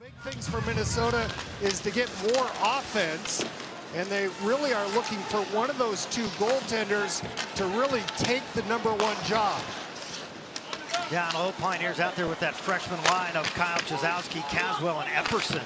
Big things for Minnesota is to get more offense, and they really are looking for one of those two goaltenders to really take the #1 job. Down low, Pioneers out there with that freshman line of Kyle Chazowski, Caswell, and Epperson.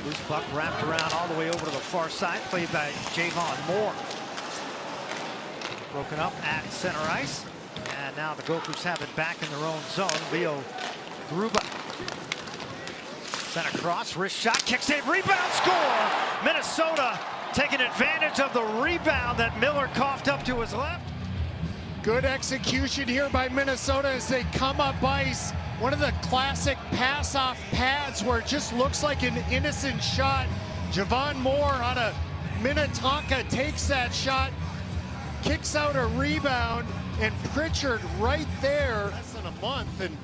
Loose puck wrapped around all the way over to the far side, played by Javon Moore. Broken up at center ice, and now the Gophers have it back in their own zone. Leo Gruba sent across, wrist shot, kick save, rebound, score! Minnesota taking advantage of the rebound that Miller coughed up to his left. Good execution here by Minnesota as they come up ice. One of the classic pass-off pads where it just looks like an innocent shot. Javon Moore out of Minnetonka takes that shot, kicks out a rebound, and Pritchard right there. Less than a month, and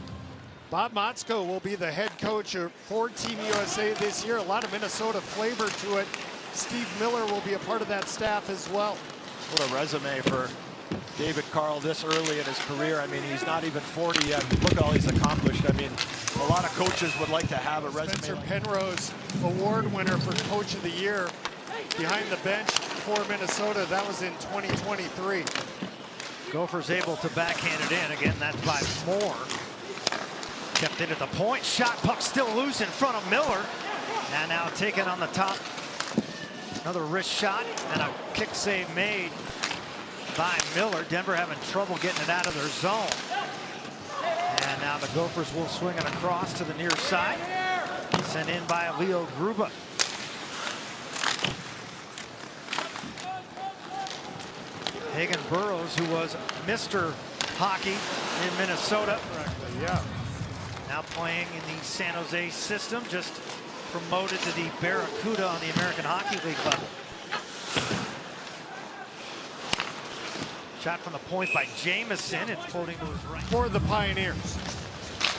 Bob Motzko will be the head coach for Team USA this year. A lot of Minnesota flavor to it. Steve Miller will be a part of that staff as well. What a resume for David Carl this early in his career. I mean, he's not even 40 yet. Look at all he's accomplished. I mean, a lot of coaches would like to have a resume. Spencer Penrose, award winner for Coach of the Year, behind the bench for Minnesota. That was in 2023. Gophers able to backhand it in. Again, that's by Moore. Kept it at the point. Shot, puck still loose in front of Miller. And now taken on the top. Another wrist shot and a kick save made by Miller. Denver having trouble getting it out of their zone. And now the Gophers will swing it across to the near side. Sent in by Leo Gruba. Hagen Burroughs, who was Mr. Hockey in Minnesota. Yeah. Now playing in the San Jose system, just promoted to the Barracuda on the American Hockey League level. Shot from the point by Jamison and floating to his right. For the Pioneers.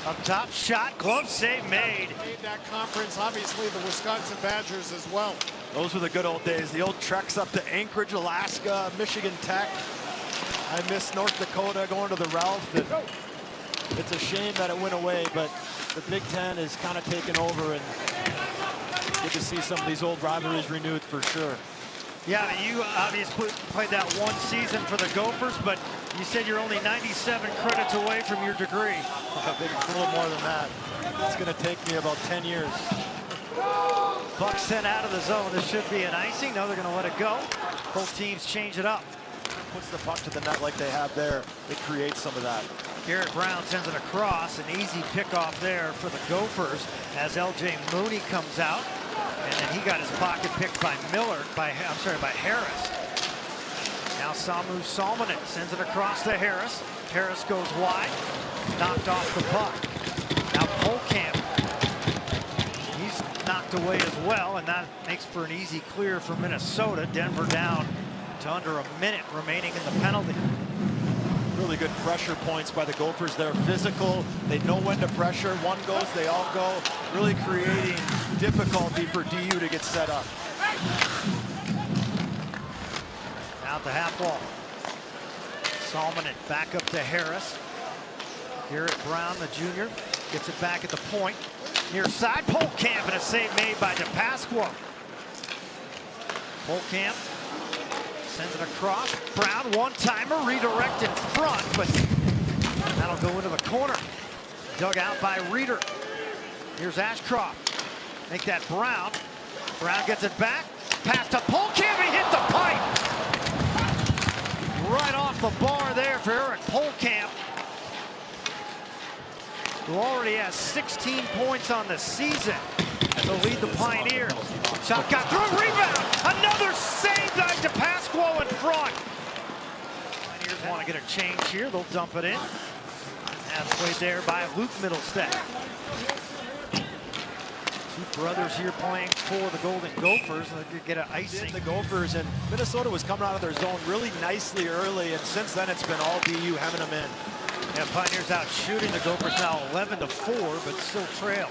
Up top, shot, glove save made. Made that conference, obviously the Wisconsin Badgers as well. Those were the good old days. The old treks up to Anchorage, Alaska, Michigan Tech. I miss North Dakota going to the Ralph. And it's a shame that it went away, but the Big Ten is kind of taken over, and good to see some of these old rivalries renewed for sure. Yeah, you obviously played that one season for the Gophers, but you said you're only 97 credits away from your degree. I think it's a little more than that. It's going to take me about 10 years. Puck sent out of the zone. This should be an icing. No, they're going to let it go. Both teams change it up. Puts the puck to the net like they have there. It creates some of that. Garrett Brown sends it across. An easy pickoff there for the Gophers as LJ Mooney comes out. And then he got his pocket picked by Harris. Now Samu Salmonen sends it across to Harris. Harris goes wide, knocked off the puck. Now Polkamp, he's knocked away as well, and that makes for an easy clear for Minnesota. Denver down to under a minute remaining in the penalty. Really good pressure points by the Gophers. They're physical. They know when to pressure. One goes, they all go. Really creating difficulty for DU to get set up. Out the half wall. Salmonen back up to Harris. Garrett Brown, the junior, gets it back at the point. Near side, Polkamp, and a save made by DePasqua. Polkamp sends it across. Brown, one-timer, redirect in front, but that'll go into the corner. Dug out by Reeder. Here's Ashcroft. Make that Brown. Brown gets it back. Pass to Polkamp, he hit the pipe. Right off the bar there for Eric Polkamp, who already has 16 points on the season to lead the Pioneers. Shot got through, rebound, another save by DePasqua in front. Pioneers want to get a change here, they'll dump it in. That's played there by Luke Middlestead. Two brothers here playing for the Golden Gophers. They get an icing. The Gophers, and Minnesota was coming out of their zone really nicely early, and since then it's been all DU hemming them in. Yeah, Pioneers out shooting the Gophers now 11-4, but still trail.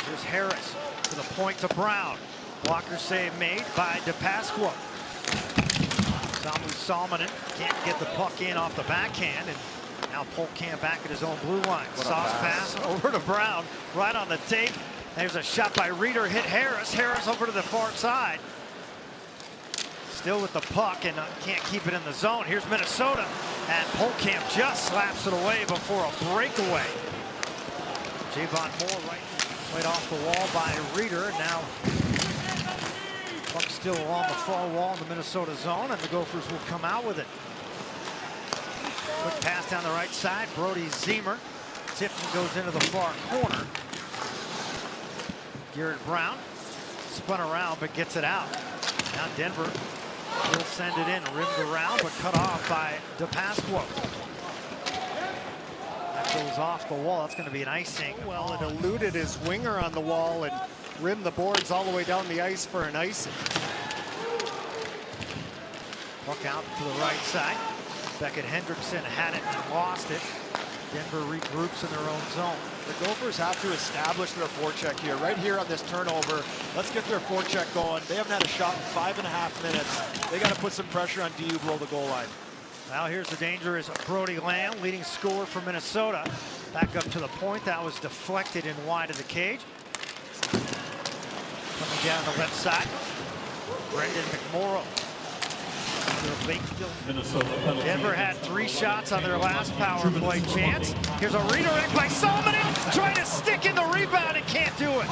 Here's Harris to the point to Brown. Blocker save made by DePasqua. Samu Salmonen can't get the puck in off the backhand, and Now Polkamp back at his own blue line. What a Soft pass over to Brown, right on the tape. There's a shot by Reeder, hit Harris. Harris over to the far side. Still with the puck and can't keep it in the zone. Here's Minnesota, and Polkamp just slaps it away before a breakaway. Javon Moore right off the wall by Reeder. Now puck still along the far wall in the Minnesota zone, and the Gophers will come out with it. Quick pass down the right side. Brody Ziemer tips and goes into the far corner. Garrett Brown spun around but gets it out. Now Denver will send it in, rimmed around but cut off by DePasqua. That goes off the wall. That's going to be an icing. Well, it eluded his winger on the wall and rimmed the boards all the way down the ice for an icing. Puck out to the right side. Beckett Hendrickson had it and lost it. Denver regroups in their own zone. The Gophers have to establish their forecheck here. Right here on this turnover, let's get their forecheck going. They haven't had a shot in 5.5 minutes. They got to put some pressure on DU below the goal line. Now here's the dangerous Brody Lamb, leading scorer for Minnesota. Back up to the point. That was deflected and wide of the cage. Coming down the left side, Brendan McMorrow. Denver had 3 shots on their last power play chance. Here's a redirect by Solomon, trying to stick in the rebound and can't do it.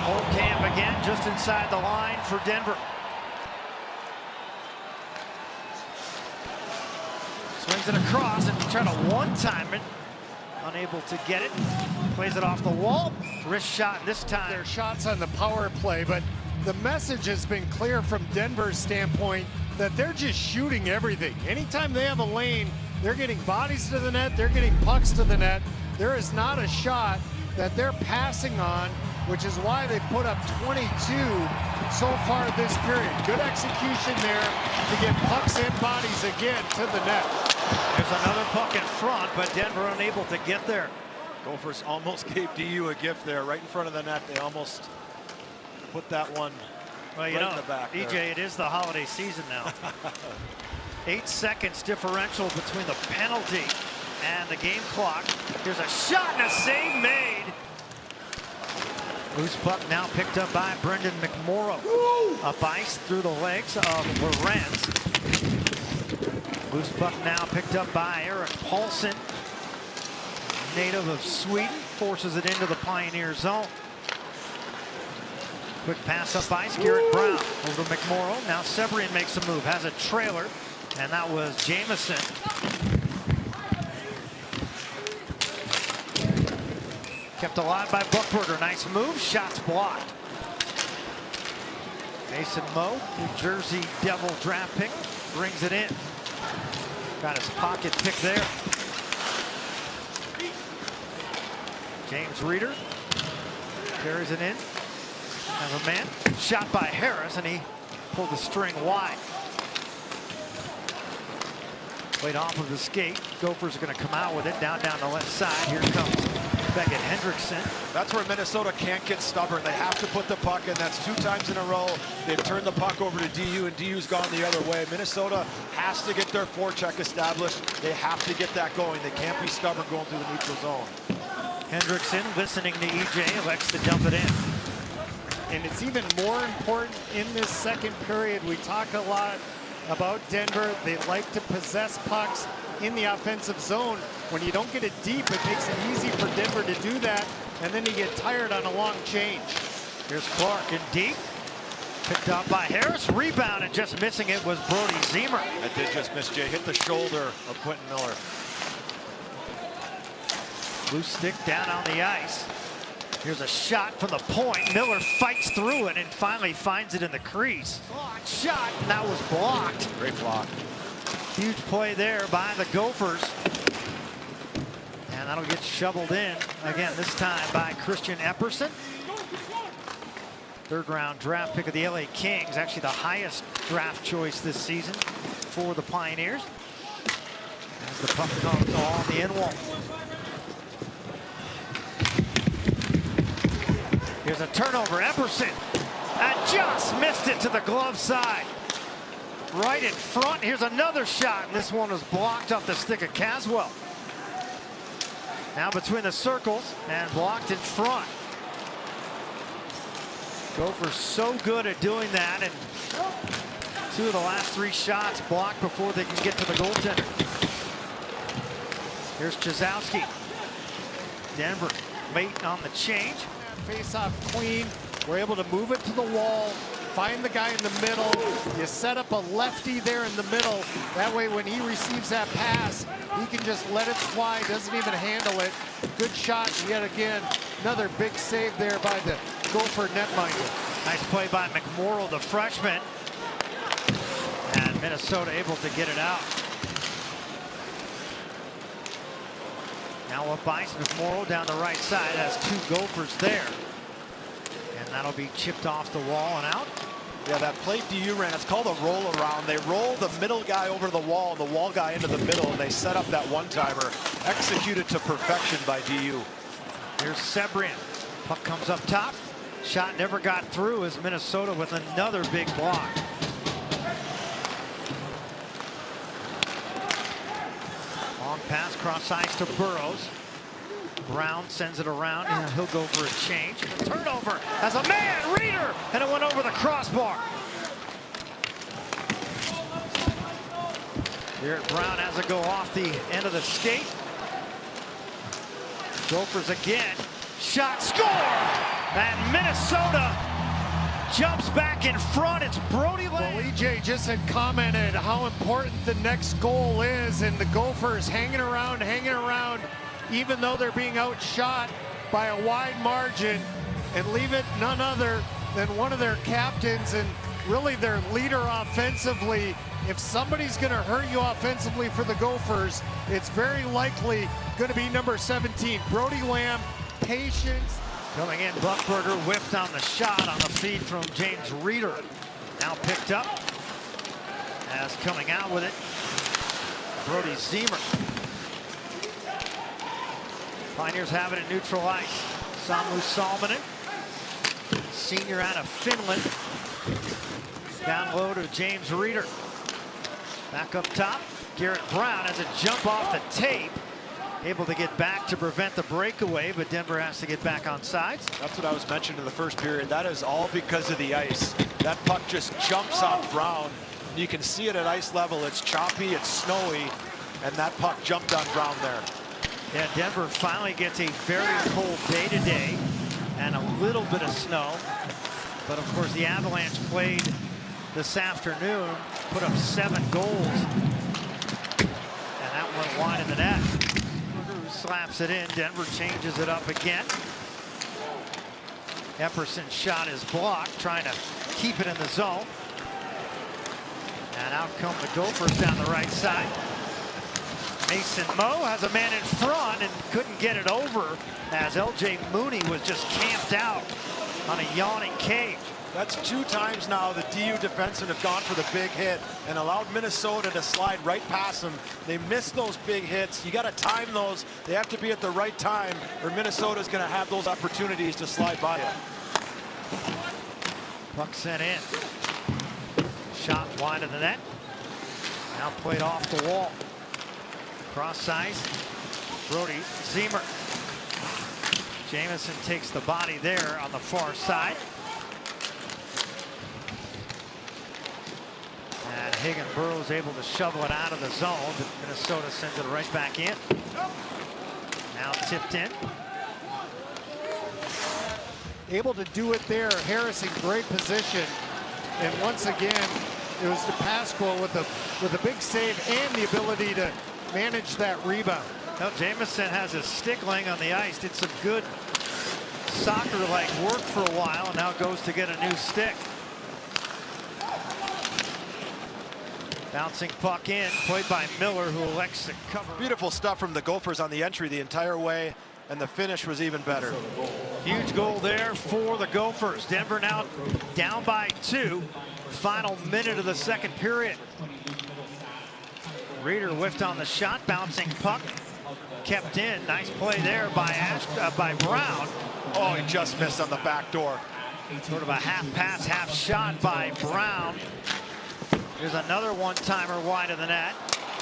Polkamp again, just inside the line for Denver. Swings it across and trying to one-time it. Unable to get it. Plays it off the wall. Wrist shot this time. Their shots on the power play, but the message has been clear from Denver's standpoint that they're just shooting everything. Anytime they have a lane, they're getting bodies to the net, they're getting pucks to the net. There is not a shot that they're passing on, which is why they put up 22 so far this period. Good execution there to get pucks and bodies again to the net. There's another puck in front, but Denver unable to get there. Gophers almost gave DU a gift there, right in front of the net. They almost put that one well, you right know, in the back EJ, there. it is the holiday season now. 8 seconds differential between the penalty and the game clock. Here's a shot and a save made. Loose puck now picked up by Brendan McMorrow. Up ice through the legs of Lorenz. Loose puck now picked up by Eric Paulson. Native of Sweden, forces it into the Pioneer zone. Quick pass up ice, Garrett Brown over to McMorrow. Now Sebrian makes a move, has a trailer, and that was Jamison. Kept alive by Buckberger. Nice move. Shots blocked. Mason Moe, New Jersey Devil draft pick, brings it in. Got his pocket pick there. James Reeder carries it in. Has a man. Shot by Harris, and he pulled the string wide. Played off of the skate. Gophers are going to come out with it down the left side. Here comes Beckett Hendrickson. That's where Minnesota can't get stubborn. They have to put the puck in. That's 2 times in a row. They've turned the puck over to DU, and DU's gone the other way. Minnesota has to get their forecheck established. They have to get that going. They can't be stubborn going through the neutral zone. Hendrickson, listening to EJ, elects to dump it in. And it's even more important in this second period. We talk a lot about Denver. They like to possess pucks in the offensive zone. When you don't get it deep, it makes it easy for Denver to do that, and then you get tired on a long change. Here's Clark in deep. Picked up by Harris. Rebound, and just missing it was Brody Ziemer. That did just miss, Jay. Hit the shoulder of Quentin Miller. Loose stick down on the ice. Here's a shot from the point. Miller fights through it and finally finds it in the crease. Shot, and that was blocked. Great block. Huge play there by the Gophers. And that'll get shoveled in again, this time by Christian Epperson. 3rd round draft pick of the LA Kings. Actually the highest draft choice this season for the Pioneers. As the puck comes on the end wall. Here's a turnover, Epperson. And just missed it to the glove side. right in front. Here's another shot, and this one was blocked off the stick of Caswell. Now between the circles and blocked in front. Gophers so good at doing that, and 2 of the last 3 shots blocked before they can get to the goaltender. Here's Chazowski. Denver late on the change. Face-off clean. We're able to move it to the wall, find the guy in the middle. You set up a lefty there in the middle. That way when he receives that pass, he can just let it fly, doesn't even handle it. Good shot yet again. Another big save there by the Gopher netminder. Nice play by McMorrow, the freshman. And Minnesota able to get it out. Now up ice, McMorrow down the right side has 2 Gophers there. And that'll be chipped off the wall and out. Yeah, that play DU ran, it's called a roll around. They roll the middle guy over the wall and the wall guy into the middle, and they set up that one-timer. Executed to perfection by DU. Here's Sebrian. Puck comes up top. Shot never got through as Minnesota with another big block. Long pass cross ice to Burrows. Brown sends it around, and he'll go for a change. The turnover as a man, Reeder, and it went over the crossbar. Garrett Brown has to go off the end of the skate. Gophers again. Shot, score! And Minnesota jumps back in front. It's Brody Lang. Well, EJ just had commented how important the next goal is, and the Gophers hanging around, even though they're being outshot by a wide margin, and leave it none other than one of their captains and really their leader offensively. If somebody's going to hurt you offensively for the Gophers, it's very likely going to be number 17, Brody Lamb. Patience. Coming in, Buckberger whipped on the shot on the feed from James Reeder. Now picked up. As coming out with it, Brody Ziemer. Pioneers have it at neutral ice. Samu Salminen, senior out of Finland. Down low to James Reeder. Back up top, Garrett Brown has a jump off the tape. Able to get back to prevent the breakaway, but Denver has to get back on sides. That's what I was mentioning in the first period. That is all because of the ice. That puck just jumps off Brown. You can see it at ice level. It's choppy, it's snowy, and that puck jumped on Brown there. Yeah, Denver finally gets a very cold day today and a little bit of snow. But of course, the Avalanche played this afternoon, put up 7 goals, and that went wide of the net. Slaps it in. Denver changes it up again. Epperson's shot is blocked, trying to keep it in the zone. And out come the Gophers down the right side. Mason Moe has a man in front and couldn't get it over as LJ Mooney was just camped out on a yawning cage. That's 2 times now the DU defensemen have gone for the big hit and allowed Minnesota to slide right past them. They miss those big hits. You got to time those. They have to be at the right time, or Minnesota's going to have those opportunities to slide by you. Puck sent in. Shot wide of the net. Now played off the wall. Cross ice. Brody Ziemer. Jamison takes the body there on the far side. And Hagen Burrows able to shovel it out of the zone, but Minnesota sends it right back in. Now tipped in. Able to do it there. Harris in great position. And once again, it was DePasqua with a big save and the ability to manage that rebound. Now Jamison has his stick laying on the ice. Did some good soccer-like work for a while, and now goes to get a new stick. Bouncing puck in, played by Miller, who elects to cover. Beautiful stuff from the Gophers on the entry the entire way, and the finish was even better. Huge goal there for the Gophers. Denver now down by 2. Final minute of the second period. Reeder whiffed on the shot, bouncing puck, kept in. Nice play there by Brown. Oh, he just missed on the back door. Sort of a half pass, half shot by Brown. Here's another one-timer wide of the net.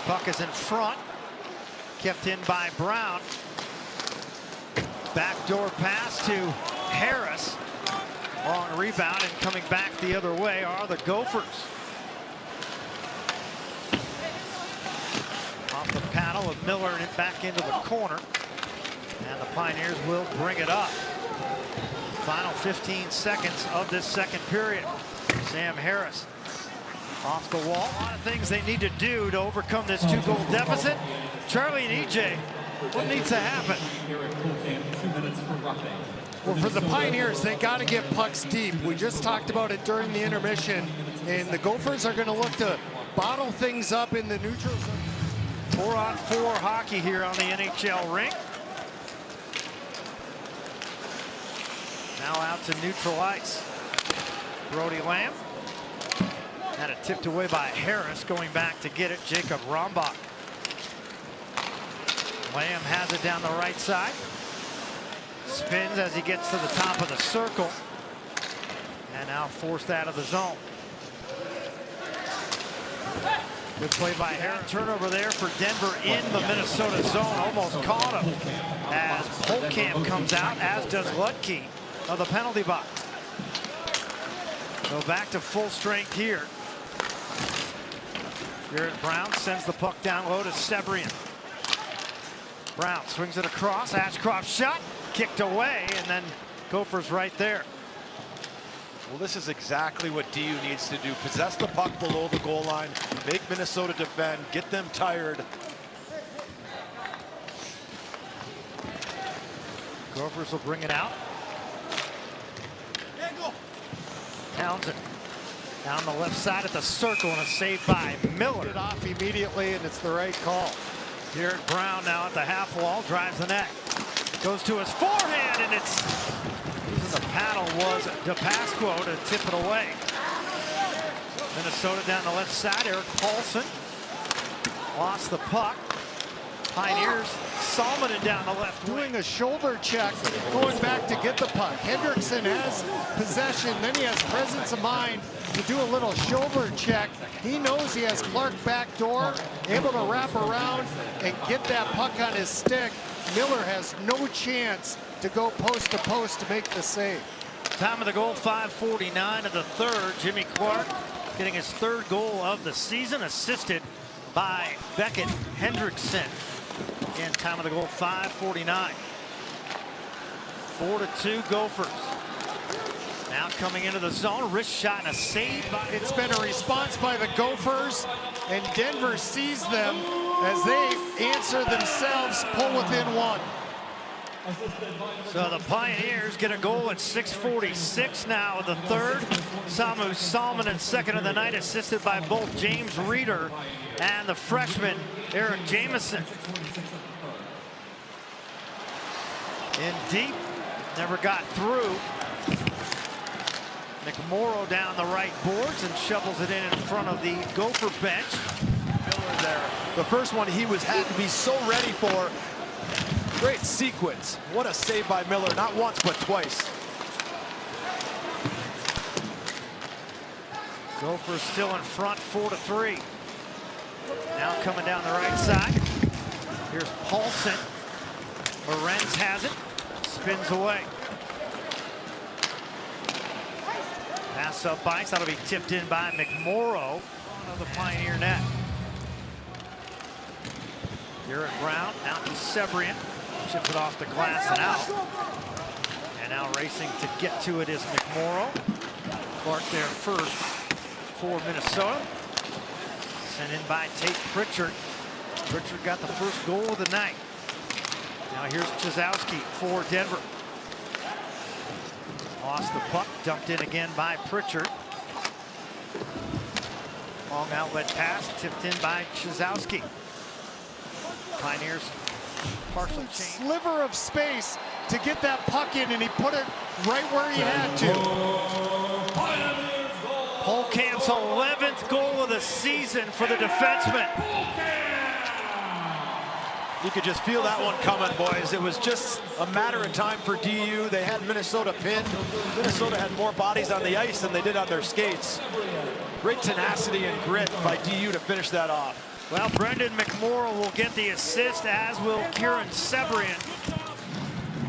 Puck is in front. Kept in by Brown. Backdoor pass to Harris. Long rebound, and coming back the other way are the Gophers. Off the paddle of Miller and back into the corner. And the Pioneers will bring it up. Final 15 seconds of this second period. Sam Harris off the wall. A lot of things they need to do to overcome this 2-goal deficit. Charlie and EJ, what needs to happen? Well, for the Pioneers, they got to get pucks deep. We just talked about it during the intermission, and the Gophers are going to look to bottle things up in the neutral zone. 4-on-4 hockey here on the NHL rink. Now out to neutral ice. Brody Lamb. Had it tipped away by Harris, going back to get it, Jacob Rombach. Lamb has it down the right side. Spins as he gets to the top of the circle. And now forced out of the zone. Good play by Harris. Turnover there for Denver in the Minnesota zone. Almost caught him as Polkamp comes out, as does Lutke of the penalty box. So back to full strength here. Garrett Brown sends the puck down low to Sebrian. Brown swings it across. Ashcroft shot, kicked away, and then Gophers right there. Well, this is exactly what DU needs to do. Possess the puck below the goal line, make Minnesota defend, get them tired. Gophers will bring it out. Townsend down the left side at the circle, and a save by Miller. It off immediately, and it's the right call. Garrett Brown now at the half wall, drives the net. Goes to his forehand, and it's using the paddle was DePasquo to tip it away. Minnesota down the left side. Eric Paulson lost the puck. Pioneers, Salmonen down the left wing. Doing a shoulder check, going back to get the puck. Hendrickson has possession, then he has presence of mind to do a little shoulder check. He knows he has Clark back door, able to wrap around and get that puck on his stick. Miller has no chance to go post to post to make the save. Time of the goal, 5:49 of the third. Jimmy Clark getting his third goal of the season, assisted by Beckett Hendrickson. Again, time of the goal, 5:49. 4-2 Gophers. Now coming into the zone, wrist shot and a save. It's been a response by the Gophers, and Denver sees them as they answer themselves, pull within one. So the Pioneers get a goal at 6:46 now of the third. Samu Salmonen second of the night, assisted by both James Reeder and the freshman Eric Jamison. In deep, never got through. McMorrow down the right boards and shovels it in front of the Gopher bench. Miller there. The first one he had to be so ready for. Great sequence. What a save by Miller, not once but twice. Gophers still in front, 4-3. Now coming down the right side. Here's Paulson. Lorenz has it, spins away. Pass up ice, that'll be tipped in by McMorrow of the Pioneer net. Garrett Brown out to Sebrian, chips it off the glass and out. And now racing to get to it is McMorrow. Clark there first for Minnesota. Sent in by Tate Pritchard. Pritchard got the first goal of the night. Now here's Chizowski for Denver. Lost the puck, dumped in again by Pritchard. Long outlet pass, tipped in by Chizowski. Pioneers partial change. Sliver of space to get that puck in, and he put it right where he had to. Polkamp's 11th goal of the season for the defenseman. You could just feel that one coming, boys. It was just a matter of time for DU. They had Minnesota pinned. Minnesota had more bodies on the ice than they did on their skates. Great tenacity and grit by DU to finish that off. Well, Brendan McMorrow will get the assist, as will Kieran Sebrian.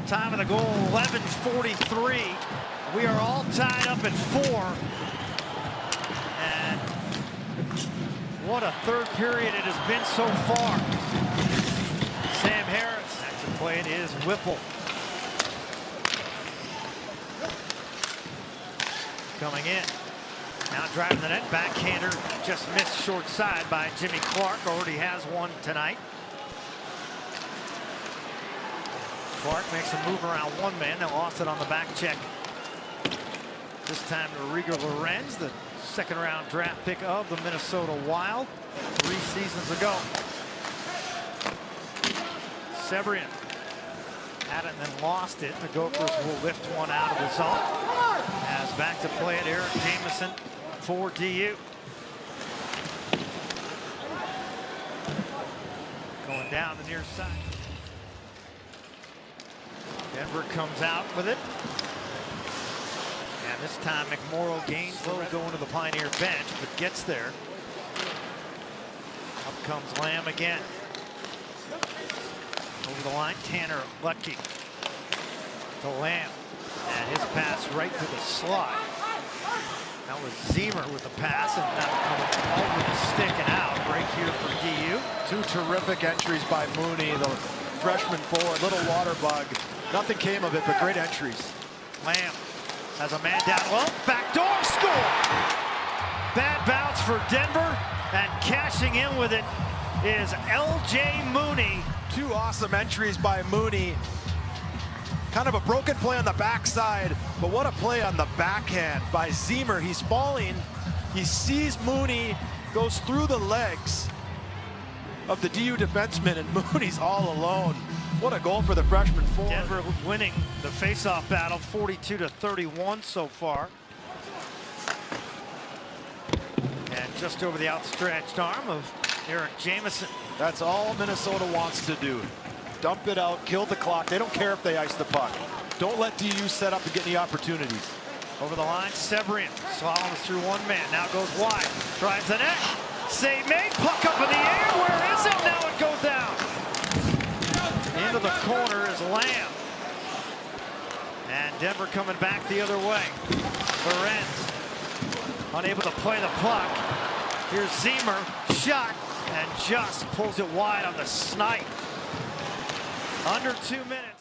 Time of the goal, 11:43. We are all tied up at 4. And what a third period it has been so far. Sam Harris, next to play it is Whipple. Coming in. Now driving the net, backhander, just missed short side by Jimmy Clark. Already has one tonight. Clark makes a move around one man, now lost it on the back check. This time to Rigo Lorenz, the second-round draft pick of the Minnesota Wild 3 seasons ago. Sebrian had it and then lost it. The Gophers will lift one out of the zone. As back to play it, Eric Jamison for DU. Going down the near side. Denver comes out with it. And this time McMorrow gains low going to the Pioneer bench, but gets there. Up comes Lamb again. Over the line, Tanner Lutke to Lamb. And his pass right to the slot. That was Zemer with the pass, and now coming over the stick and out. Break here for DU. 2 terrific entries by Mooney, the freshman forward, little water bug. Nothing came of it, but great entries. Lamb has a man down low. Backdoor score! Bad bounce for Denver, and cashing in with it is L.J. Mooney. 2 awesome entries by Mooney. Kind of a broken play on the backside, but what a play on the backhand by Zemer. He's falling. He sees Mooney, goes through the legs of the DU defenseman, and Mooney's all alone. What a goal for the freshman forward. Denver winning the faceoff battle 42-31 so far. And just over the outstretched arm of Eric Jamison. That's all Minnesota wants to do. Dump it out, kill the clock. They don't care if they ice the puck. Don't let DU set up to get any opportunities. Over the line, Sebrian slaloms through one man. Now goes wide. Drives the net. Save made. Puck up in the air. Where is it? Now it goes down. Into the corner is Lamb. And Denver coming back the other way. Lorenz unable to play the puck. Here's Zemer. Shot. And just pulls it wide on the snipe. Under 2 minutes.